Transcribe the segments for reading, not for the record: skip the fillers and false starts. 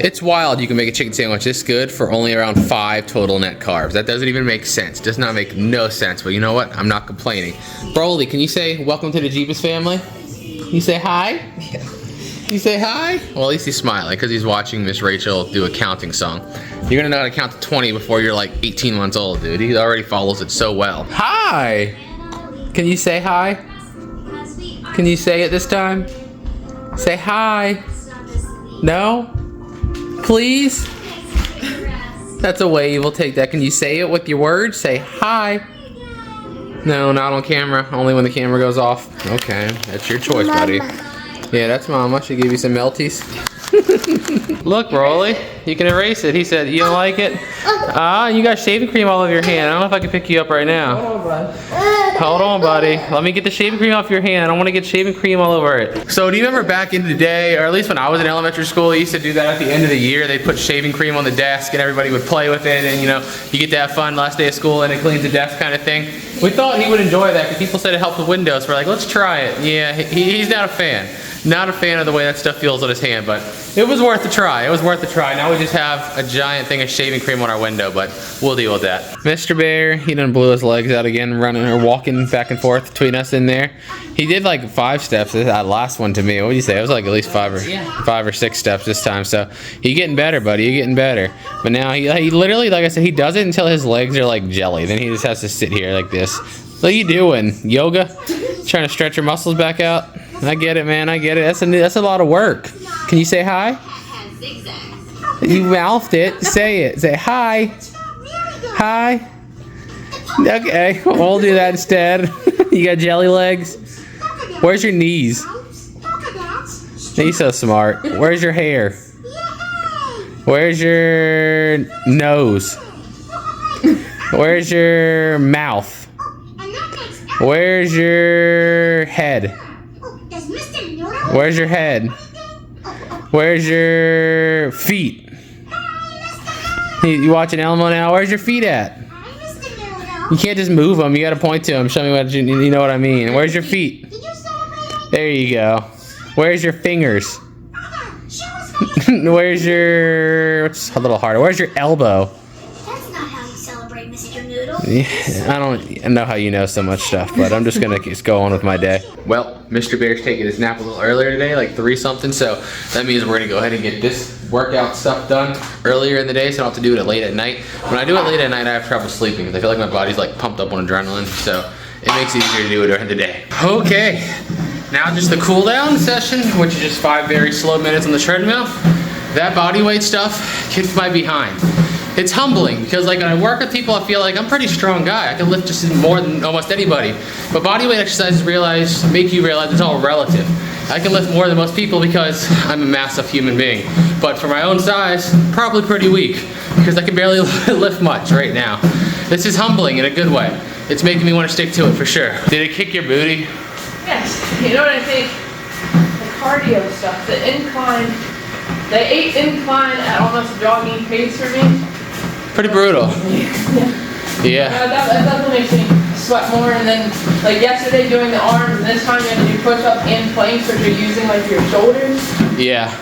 It's wild you can make a chicken sandwich this good for only around 5 total net carbs. That doesn't even make sense. Does not make no sense, but you know what? I'm not complaining. Broly, can you say welcome to the Jebus family? You say hi? You say hi? Well, at least he's smiling because he's watching Miss Rachel do a counting song. You're gonna know how to count to 20 before you're like 18 months old, dude. He already follows it so well. Hi! Can you say hi? Can you say it this time? Say hi. No? Please? That's a wave. We'll take that. Can you say it with your words? Say hi. No, not on camera. Only when the camera goes off. Okay, that's your choice, buddy. Yeah, that's Mama. She gave you some melties. Look, Rolly, you can erase it. He said, you don't like it? You got shaving cream all over your hand. I don't know if I can pick you up right now. Hold on, bud. Hold on, buddy. Let me get the shaving cream off your hand. I don't want to get shaving cream all over it. So do you remember back in the day, or at least when I was in elementary school, they used to do that at the end of the year. They'd put shaving cream on the desk and everybody would play with it, and you know, you get to have fun last day of school and it cleans the desk kind of thing. We thought he would enjoy that because people said it helped with windows. We're like, let's try it. Yeah, he's not a fan. Not a fan of the way that stuff feels on his hand, but it was worth a try. It was worth a try. Now we just have a giant thing of shaving cream on our window, but we'll deal with that. Mr. Bear, he done blew his legs out again, running or walking back and forth between us in there. He did like 5 steps. That last one to me, what would you say? It was like at least 5 or 6 steps this time. So you're getting better, buddy. You're getting better. But now he literally, like I said, he does it until his legs are like jelly. Then he just has to sit here like this. What are you doing? Yoga? Trying to stretch your muscles back out? I get it, man. I get it. That's a lot of work. Can you say hi? You mouthed it. Say it. Say hi. Hi. Okay, we'll do that instead. You got jelly legs? Where's your knees? He's so smart. Where's your hair? Where's your nose? Where's your mouth? Where's your head? Where's your head? Where's your feet? You watching Elmo now? Where's your feet at? You can't just move them. You gotta point to them. Show me what you know what I mean. Where's your feet? There you go. Where's your fingers? Where's your... It's a little harder. Where's your elbow? Yeah, I don't know how you know so much stuff, but I'm just gonna go on with my day. Well, Mr. Bear's taking his nap a little earlier today, like 3 something, so that means we're gonna go ahead and get this workout stuff done earlier in the day, so I don't have to do it late at night. When I do it late at night, I have trouble sleeping because I feel like my body's like pumped up on adrenaline, so it makes it easier to do it during the day. Okay, now just the cool down session, which is just 5 very slow minutes on the treadmill. That body weight stuff kicks my behind. It's humbling because like when I work with people, I feel like I'm a pretty strong guy. I can lift just more than almost anybody. But body weight exercises make you realize it's all relative. I can lift more than most people because I'm a massive human being. But for my own size, probably pretty weak because I can barely lift much right now. This is humbling in a good way. It's making me want to stick to it for sure. Did it kick your booty? Yes. You know what I think? The cardio stuff, the incline, the 8 incline at almost jogging pace for me. Pretty brutal. Yeah. That definitely makes me sweat more. And then, like yesterday doing the arms, and this time you have to do push-up and planks, which you're using like your shoulders. Yeah.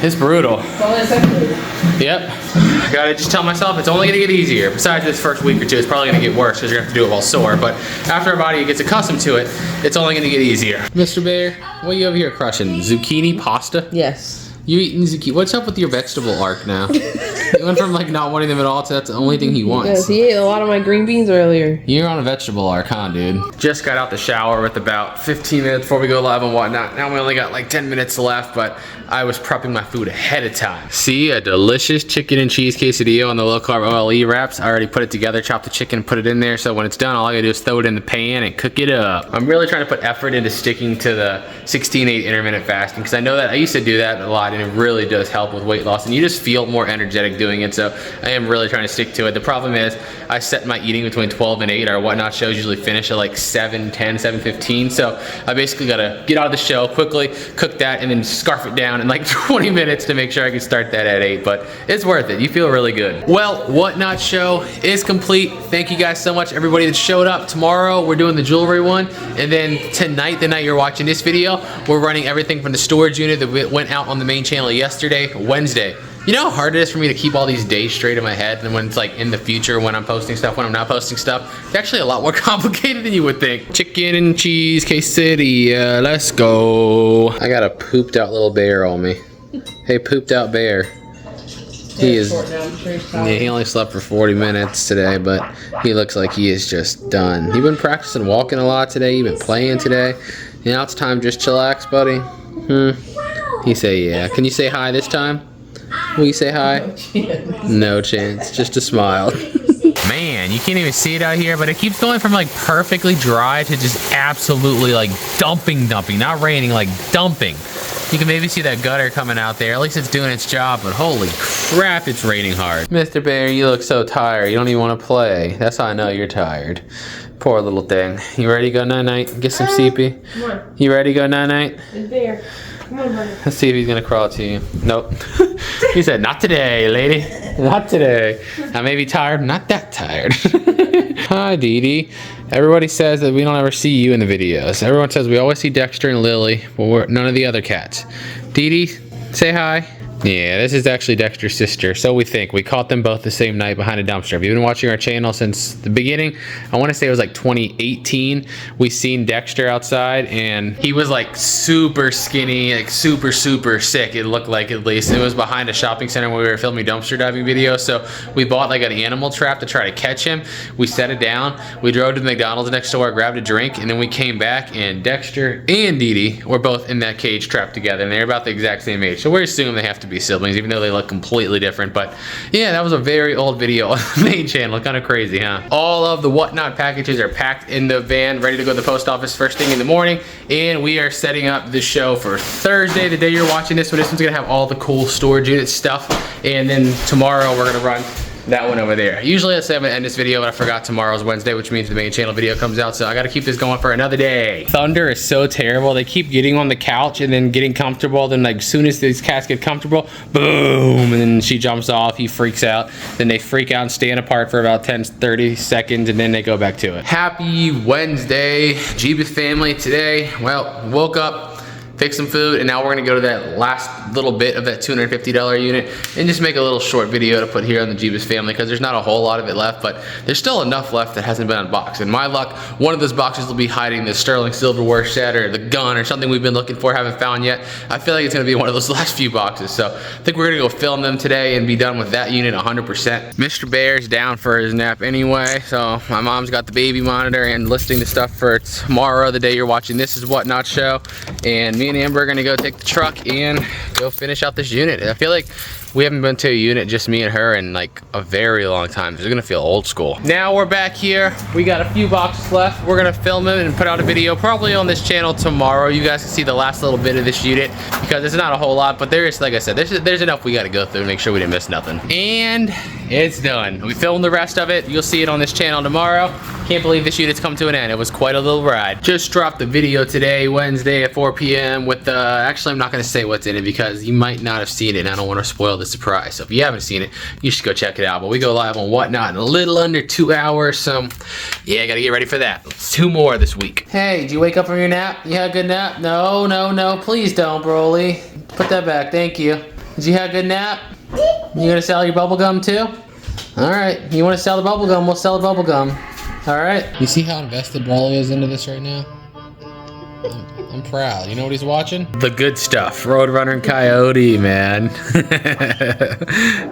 It's brutal. It's only a second. Yep. I gotta just tell myself it's only gonna get easier. Besides this first week or 2, it's probably gonna get worse because you're gonna have to do it while sore. But after our body gets accustomed to it, it's only gonna get easier. Mr. Bear, what are you over here crushing? Zucchini pasta? Yes. You eating zucchini? What's up with your vegetable arc now? He went from like not wanting them at all to that's the only thing he wants. Yes, he ate a lot of my green beans earlier. You're on a vegetable arc, huh, dude? Just got out the shower with about 15 minutes before we go live and whatnot. Now we only got like 10 minutes left, but I was prepping my food ahead of time. See, a delicious chicken and cheese quesadilla on the low-carb OLE wraps. I already put it together, chopped the chicken, put it in there, so when it's done, all I gotta do is throw it in the pan and cook it up. I'm really trying to put effort into sticking to the 16-8 intermittent fasting, because I know that I used to do that a lot, and it really does help with weight loss, and you just feel more energetic doing it, so I am really trying to stick to it. The problem is, I set my eating between 12 and 8. Our whatnot shows usually finish at like 7:10, 7:15, so I basically gotta get out of the show quickly, cook that, and then scarf it down in like 20 minutes to make sure I can start that at 8, but it's worth it. You feel really good. Well, whatnot show is complete. Thank you guys so much, everybody that showed up. Tomorrow, we're doing the jewelry one, and then tonight, the night you're watching this video, we're running everything from the storage unit that went out on the main main channel yesterday, Wednesday. You know how hard it is for me to keep all these days straight in my head, and when it's like in the future when I'm posting stuff, when I'm not posting stuff, it's actually a lot more complicated than you would think. Chicken and cheese quesadilla, let's go. I got a pooped out little bear on me. Hey, pooped out bear. He is, yeah, he only slept for 40 minutes today, but he looks like he is just done. You've been practicing walking a lot today, you've been playing today. Now it's time just chillax, buddy. He say yeah. Can you say hi this time? Will you say hi? No chance. No chance. Just a smile. Man, you can't even see it out here, but it keeps going from like perfectly dry to just absolutely like dumping. Not raining, like dumping. You can maybe see that gutter coming out there. At least it's doing its job, but holy crap, it's raining hard. Mr. Bear, you look so tired. You don't even want to play. That's how I know you're tired. Poor little thing. You ready to go night-night? Get some CP? Come on. You ready to go night-night? It's Bear. Come on, buddy. Let's see if he's gonna crawl to you. Nope. He said, not today, lady. Not today. I may be tired, not that tired. Hi, Dee Dee. Everybody says that we don't ever see you in the videos. Everyone says we always see Dexter and Lily, but none of the other cats. Dee Dee, say hi. Yeah, this is actually Dexter's sister, so we think. We caught them both the same night behind a dumpster. If you've been watching our channel since the beginning, I want to say it was like 2018, we seen Dexter outside, and he was like super skinny, like super sick, it looked like, at least. It was behind a shopping center when we were filming dumpster diving videos, so we bought like an animal trap to try to catch him. We set it down, we drove to the McDonald's next door, grabbed a drink, and then we came back, and Dexter and Dee Dee were both in that cage trapped together, and they're about the exact same age, so we assume they have to be siblings, even though they look completely different. But yeah, that was a very old video on the main channel. Kind of crazy, huh? All of the whatnot packages are packed in the van, ready to go to the post office first thing in the morning, and we are setting up the show for Thursday, the day you're watching this. So this one's gonna have all the cool storage unit stuff, and then tomorrow we're gonna run that one over there. Usually I say I'm gonna end this video, but I forgot tomorrow's Wednesday, which means the main channel video comes out, so I gotta keep this going for another day. Thunder is so terrible. They keep getting on the couch and then getting comfortable, then like as soon as these cats get comfortable, boom, and then she jumps off, he freaks out, then they freak out and stand apart for about 10-30 seconds, and then they go back to it. Happy Wednesday, Jebus family. Today, well, woke up, fix some food, and now we're gonna go to that last little bit of that $250 unit and just make a little short video to put here on the Jebus family, because there's not a whole lot of it left, but there's still enough left that hasn't been unboxed. And my luck, one of those boxes will be hiding the sterling silverware set or the gun or something we've been looking for, haven't found yet. I feel like it's gonna be one of those last few boxes, so I think we're gonna go film them today and be done with that unit 100%. Mr. Bear's down for his nap anyway, so my mom's got the baby monitor and listing the stuff for tomorrow, the day you're watching this is Whatnot show, and me and Amber are gonna go take the truck and go finish out this unit. I feel like we haven't been to a unit, just me and her, in like a very long time. It's gonna feel old school. Now we're back here. We got a few boxes left. We're gonna film it and put out a video probably on this channel tomorrow. You guys can see the last little bit of this unit, because it's not a whole lot, but there is, like I said, there's enough we gotta go through to make sure we didn't miss nothing. And it's done. We filmed the rest of it. You'll see it on this channel tomorrow. Can't believe this unit's come to an end. It was quite a little ride. Just dropped the video today, Wednesday at 4 p.m. with actually I'm not gonna say what's in it because you might not have seen it and I don't want to spoil the surprise. So if you haven't seen it, you should go check it out. But we go live on Whatnot in a little under 2 hours, so yeah, gotta get ready for that. 2 more this week. Hey, did you wake up from your nap? You had a good nap? No, please don't, Broly. Put that back, thank you. Did you have a good nap? You gonna sell your bubble gum too? Alright, you wanna sell the bubble gum, we'll sell the bubble gum. Alright. You see how invested Broly is into this right now? I'm proud. You know what he's watching? The good stuff. Roadrunner and Coyote, man.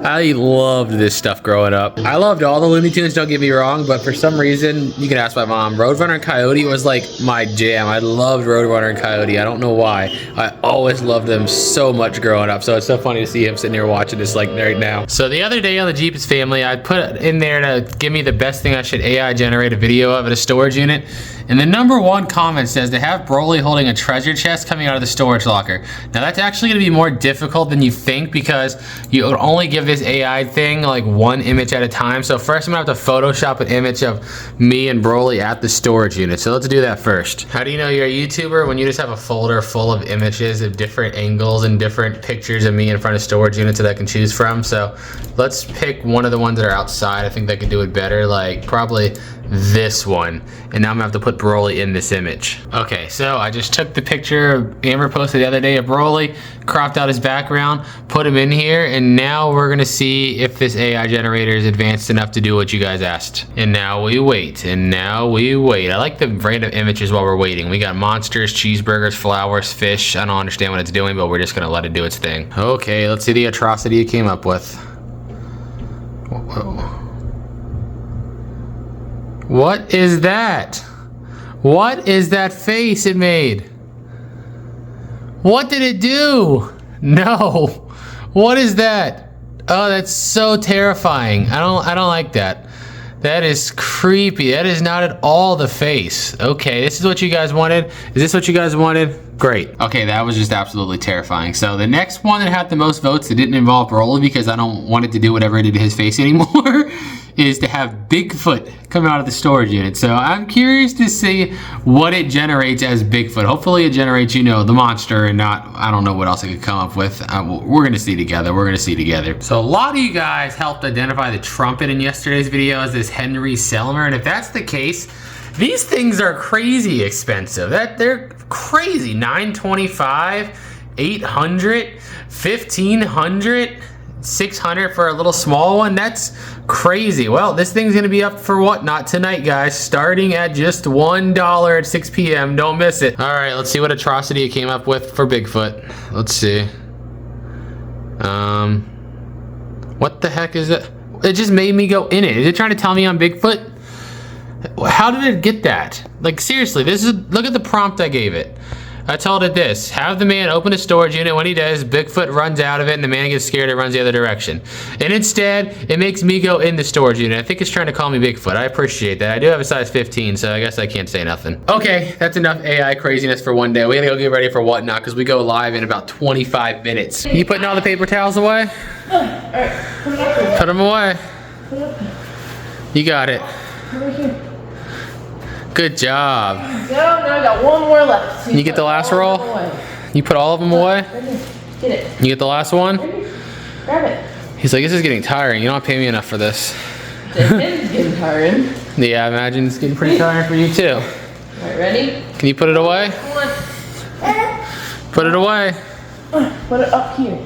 I loved this stuff growing up. I loved all the Looney Tunes, don't get me wrong, but for some reason, you can ask my mom, Roadrunner and Coyote was like my jam. I loved Roadrunner and Coyote. I don't know why. I always loved them so much growing up, so it's so funny to see him sitting here watching this like right now. So the other day on the Jebus family, I put in there to give me the best thing I should AI generate a video of at a storage unit. And the #1 comment says they have Broly holding a treasure chest coming out of the storage locker. Now that's actually gonna be more difficult than you think, because you would only give this AI thing like 1 image at a time. So first I'm gonna have to Photoshop an image of me and Broly at the storage unit. So let's do that first. How do you know you're a YouTuber? When you just have a folder full of images of different angles and different pictures of me in front of storage units that I can choose from. So let's pick one of the ones that are outside. I think they could do it better, like probably this one. And now I'm gonna have to put Broly in this image. Okay, so I just took the picture Amber posted the other day of Broly, cropped out his background, put him in here, and now we're gonna see if this AI generator is advanced enough to do what you guys asked. And now we wait, and now we wait. I like the random images while we're waiting. We got monsters, cheeseburgers, flowers, fish. I don't understand what it's doing, but we're just gonna let it do its thing. Okay, let's see the atrocity it came up with. Whoa. What is that? What is that face it made? What did it do? No. What is that? Oh, that's so terrifying. I don't like that. That is creepy. That is not at all the face. Okay, this is what you guys wanted. Is this what you guys wanted? Great. Okay, that was just absolutely terrifying. So the next one that had the most votes that didn't involve Broly, because I don't want it to do whatever it did to his face anymore, is to have Bigfoot come out of the storage unit. So I'm curious to see what it generates as Bigfoot. Hopefully it generates, you know, the monster and not, I don't know what else it could come up with. We're gonna see together. We're gonna see together. So a lot of you guys helped identify the trumpet in yesterday's video as this Henry Selmer. And if that's the case, these things are crazy expensive. They're crazy. $925, $800, $1,500. 600 for a little small one. That's crazy. Well, this thing's gonna be up for whatnot tonight, guys, starting at just $1 at 6 p.m. Don't miss it. All right, let's see what atrocity it came up with for Bigfoot. Let's see. What the heck is it? It just made me go in it. Is it trying to tell me I'm Bigfoot? How did it get that? Like, seriously, look at the prompt I gave it. I told it this: have the man open a storage unit. When he does, Bigfoot runs out of it and the man gets scared and runs the other direction. And instead, it makes me go in the storage unit. I think it's trying to call me Bigfoot. I appreciate that. I do have a size 15, so I guess I can't say nothing. Okay, that's enough AI craziness for one day. We gotta go get ready for whatnot because we go live in about 25 minutes. You putting all the paper towels away? Alright, put it up there. Put them away. Put it up there. You got it. Right here. Good job. No, I got one more left. So you get the last roll? You put all of them away? Right here. Get it. You get the last one? Right here. Grab it. He's like, this is getting tiring. You don't pay me enough for this. It's getting tiring. Yeah, I imagine it's getting pretty tiring for you too. Alright, ready? Can you put it away? Put it away. Put it up here.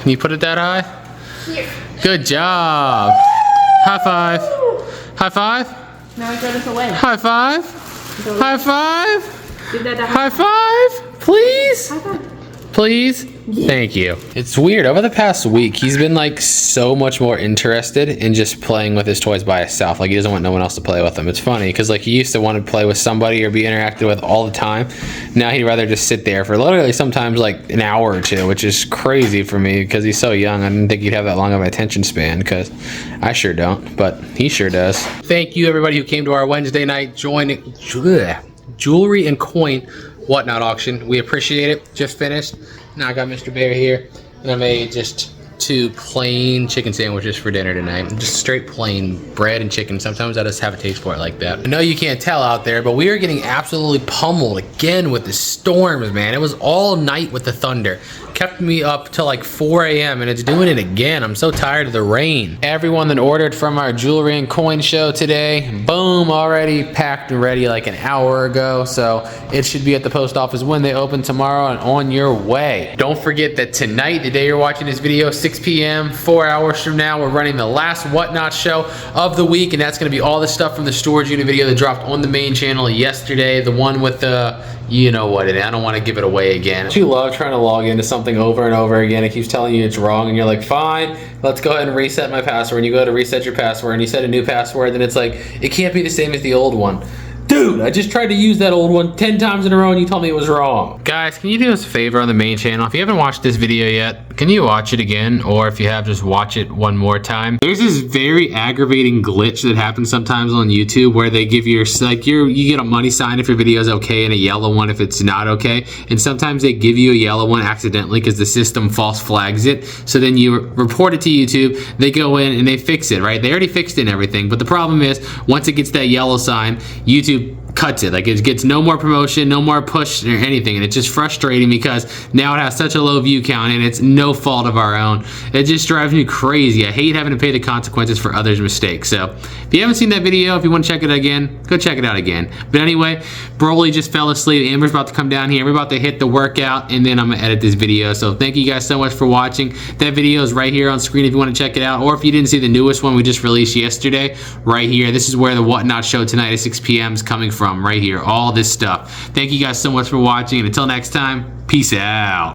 Can you put it that high? Here. Good job. High five. High five. Now we throw this away. High five. High five. Give that to High five. Please. High five. Please? Thank you. It's weird. Over the past week, he's been like so much more interested in just playing with his toys by himself. Like he doesn't want no one else to play with them. It's funny because like he used to want to play with somebody or be interacted with all the time. Now he'd rather just sit there for literally sometimes like an hour or two, which is crazy for me because he's so young. I didn't think he'd have that long of an attention span because I sure don't, but he sure does. Thank you everybody who came to our Wednesday night jewelry and coin whatnot auction. We appreciate it. Just finished. Now I got Mr. Bear here, and I made just 2 plain chicken sandwiches for dinner tonight. Just straight plain bread and chicken. Sometimes I just have a taste for it like that. I know you can't tell out there, but we are getting absolutely pummeled again with the storms, man. It was all night with the thunder. Kept me up till like 4 a.m. and it's doing it again. I'm so tired of the rain. Everyone that ordered from our jewelry and coin show today, boom, already packed and ready like an hour ago. So it should be at the post office when they open tomorrow and on your way. Don't forget that tonight, the day you're watching this video, 6 p.m., 4 hours from now, we're running the last Whatnot show of the week, and that's gonna be all the stuff from the storage unit video that dropped on the main channel yesterday, the one with the, you know what it is. I don't want to give it away again. Don't you love trying to log into something over and over again? It keeps telling you it's wrong and you're like, fine, let's go ahead and reset my password. And you go to reset your password and you set a new password, then it's like, it can't be the same as the old one. Dude, I just tried to use that old one 10 times in a row and you told me it was wrong. Guys, can you do us a favor on the main channel? If you haven't watched this video yet, can you watch it again? Or if you have, just watch it one more time. There's this very aggravating glitch that happens sometimes on YouTube where they give you you get a money sign if your video is okay and a yellow one if it's not okay. And sometimes they give you a yellow one accidentally because the system false flags it. So then you report it to YouTube, they go in and they fix it, right? They already fixed it and everything. But the problem is, once it gets that yellow sign, YouTube cuts it. Like, it gets no more promotion, no more push or anything, and it's just frustrating because now it has such a low view count and it's no fault of our own. It just drives me crazy. I hate having to pay the consequences for others' mistakes. So if you haven't seen that video, if you want to check it again, go check it out again. But anyway, Broly just fell asleep. Amber's about to come down here. We're about to hit the workout, and then I'm gonna edit this video. So thank you guys so much for watching. That video is right here on screen if you want to check it out, or if you didn't see the newest one we just released yesterday, right here. This is where the Whatnot show tonight at 6 p.m. is coming from, right here. All this stuff. Thank you guys so much for watching, and until next time, peace out.